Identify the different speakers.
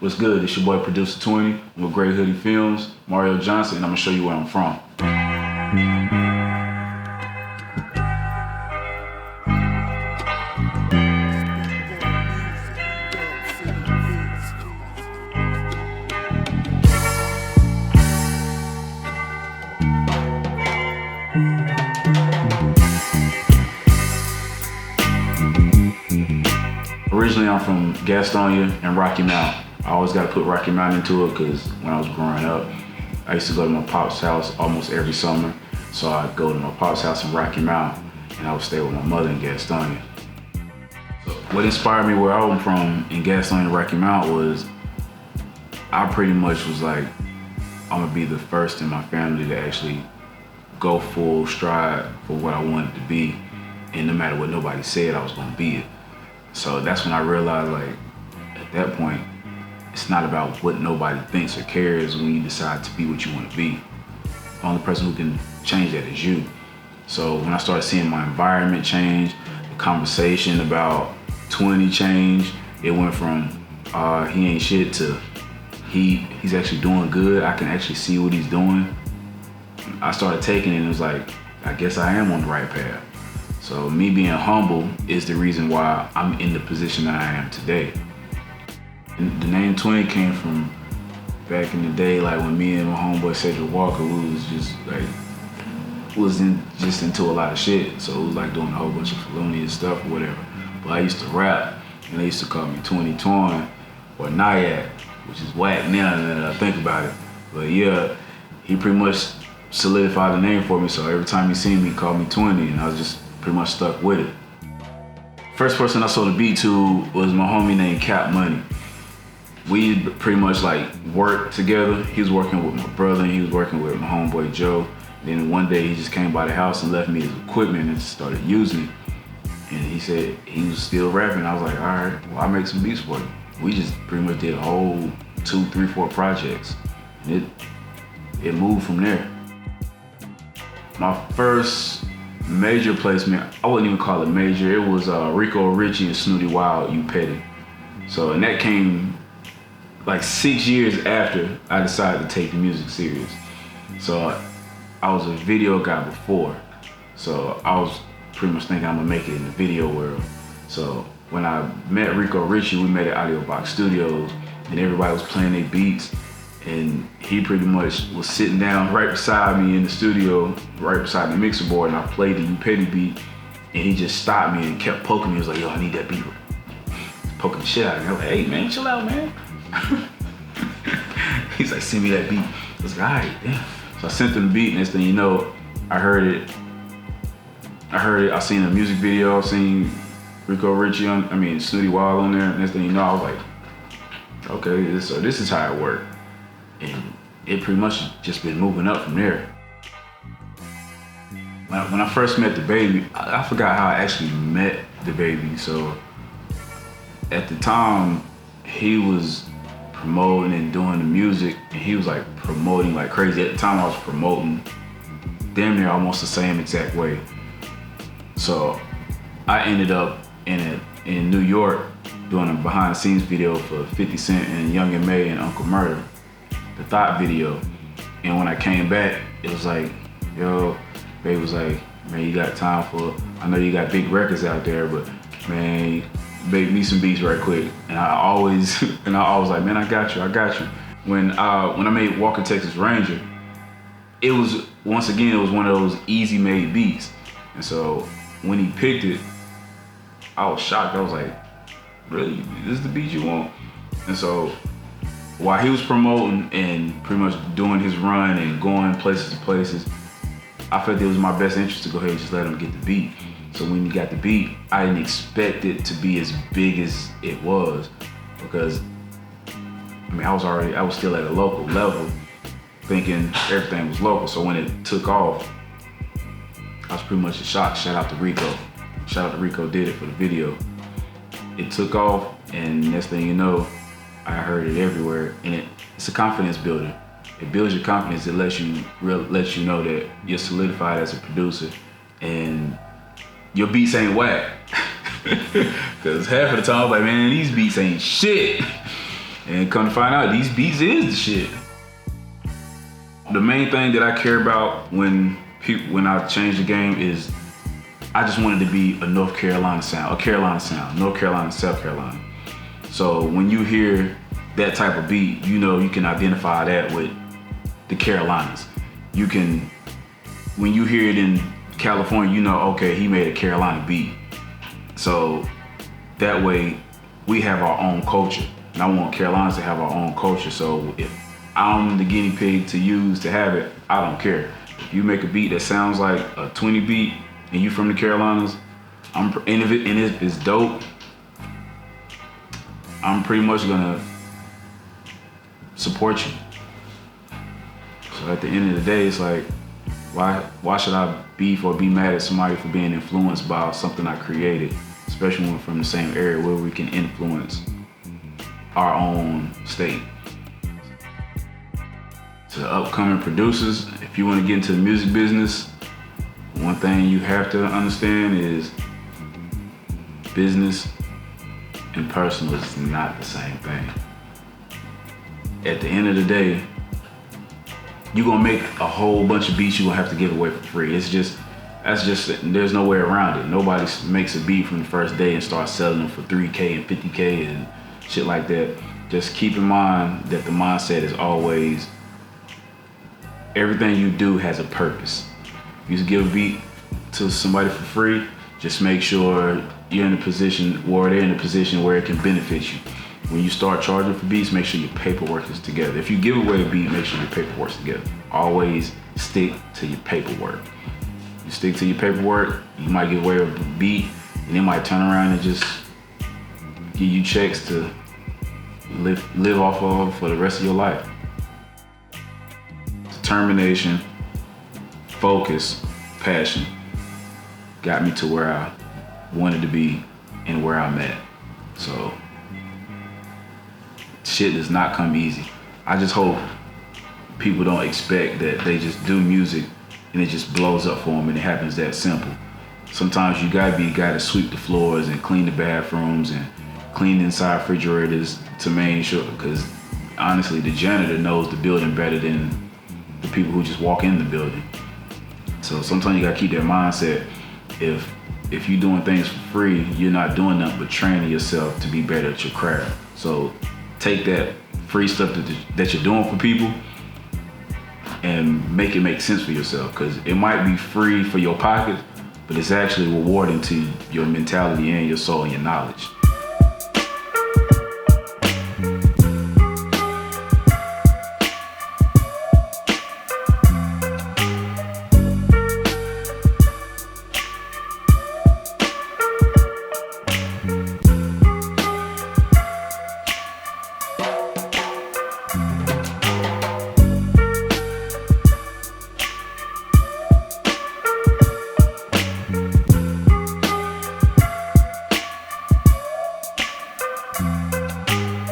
Speaker 1: What's good? It's your boy Producer 20 with Great Hoodie Films, Mario Johnson, and I'm gonna show you where I'm from. Originally, I'm from Gastonia and Rocky Mount. I always got to put Rocky Mount into it because when I was growing up, I used to go to my pop's house almost every summer. So I'd go to my pop's house in Rocky Mount and I would stay with my mother in Gastonia. So what inspired me where I'm from in Gastonia and Rocky Mount was I pretty much was like, I'm gonna be the first in my family to actually go full stride for what I wanted to be. And no matter what nobody said, I was gonna be it. So that's when I realized, like, at that point, it's not about what nobody thinks or cares when you decide to be what you want to be. The only person who can change that is you. So when I started seeing my environment change, the conversation about 20 change, it went from he ain't shit to he's actually doing good. I can actually see what he's doing. I started taking it and it was like, I guess I am on the right path. So me being humble is the reason why I'm in the position that I am today. And the name 20 came from back in the day, like when me and my homeboy Cedric Walker, we was just like, just into a lot of shit. So it was like doing a whole bunch of felonious stuff or whatever. But I used to rap and they used to call me 20 Torn or Nyack, which is whack now that I think about it. But yeah, he pretty much solidified the name for me. So every time he seen me, he called me 20 and I was just pretty much stuck with it. First person I sold the beat to was my homie named Cap Money. We pretty much like worked together. He was working with my brother and he was working with my homeboy Joe. Then one day he just came by the house and left me his equipment and started using it. And he said he was still rapping. I was like, all right, well, I'll make some beats for you. We just pretty much did a whole 2, 3, 4 projects. And it moved from there. My first major placement, I wouldn't even call it major, it was Rico Richie and Snooty Wild, You Petty. So, and that came like 6 years after I decided to take the music serious. So I was a video guy before. So I was pretty much thinking I'm gonna make it in the video world. So when I met Rico Richie, we met at Audio Box Studios and everybody was playing their beats. And he pretty much was sitting down right beside me in the studio, right beside the mixer board, and I played the You Petty beat, and he just stopped me and kept poking me. He was like, yo, I need that beat. Poking the shit out of me. I was like, hey man, chill out, man. He's like, send me that beat. I was like, all right, yeah. So I sent him the beat, and next thing you know, I heard it. I seen a music video, I seen Rico Richie Snooty Wild on there, and next thing you know, I was like, okay, so this is how it worked. And it pretty much just been moving up from there. When I first met DaBaby, I forgot how I actually met DaBaby. So at the time, he was promoting and doing the music, and he was like promoting like crazy. At the time, I was promoting damn near almost the same exact way. So I ended up in New York doing a behind the scenes video for 50 Cent and Young and May and Uncle Murder. The Thought video. And when I came back, it was like, yo, Babe was like, man, you got time for, I know you got big records out there, but man, make me some beats right quick. And I always like, man, I got you. When I made Walker Texas Ranger, it was, once again, it was one of those easy made beats. And so when he picked it, I was shocked. I was like, really, this is the beat you want? And so while he was promoting and pretty much doing his run and going places to places, I felt it was my best interest to go ahead and just let him get the beat. So when he got the beat, I didn't expect it to be as big as it was, because I was still at a local level thinking everything was local. So when it took off, I was pretty much in shock. Shout out to Rico. Did it for the video. It took off, and next thing you know, I heard it everywhere, and it's a confidence builder. It builds your confidence. It lets you know that you're solidified as a producer, and your beats ain't whack. Because half of the time, I'm like, man, these beats ain't shit. And come to find out, these beats is the shit. The main thing that I care about when I change the game is I just wanted to be a North Carolina sound, North Carolina, South Carolina. So when you hear that type of beat, you know you can identify that with the Carolinas. When you hear it in California, you know, okay, he made a Carolina beat. So that way we have our own culture. And I want Carolinas to have our own culture. So if I'm the guinea pig to use to have it, I don't care. If you make a beat that sounds like a 20 beat and you from the Carolinas, and if it's dope, I'm pretty much gonna support you. So at the end of the day, it's like, why should I beef or be mad at somebody for being influenced by something I created, especially when we're from the same area where we can influence our own state. To the upcoming producers, if you want to get into the music business, one thing you have to understand is business and personal is not the same thing. At the end of the day, you're gonna make a whole bunch of beats you're gonna have to give away for free. There's no way around it. Nobody makes a beat from the first day and starts selling them for 3K and 50K and shit like that. Just keep in mind that the mindset is always, everything you do has a purpose. If you give a beat to somebody for free, just make sure you're in a position, or they're in a position where it can benefit you. When you start charging for beats, make sure your paperwork is together. If you give away a beat, make sure your paperwork's together. Always stick to your paperwork. You stick to your paperwork, you might give away a beat, and they might turn around and just give you checks to live off of for the rest of your life. Determination, focus, passion got me to where I wanted to be and where I'm at. So shit does not come easy. I just hope people don't expect that they just do music and it just blows up for them and it happens that simple. Sometimes you gotta be a guy to sweep the floors and clean the bathrooms and clean inside refrigerators to make sure, because honestly, the janitor knows the building better than the people who just walk in the building. So sometimes you gotta keep that mindset. If you're doing things for free, you're not doing nothing but training yourself to be better at your craft. So take that free stuff that you're doing for people and make it make sense for yourself, because it might be free for your pocket, but it's actually rewarding to your mentality and your soul and your knowledge.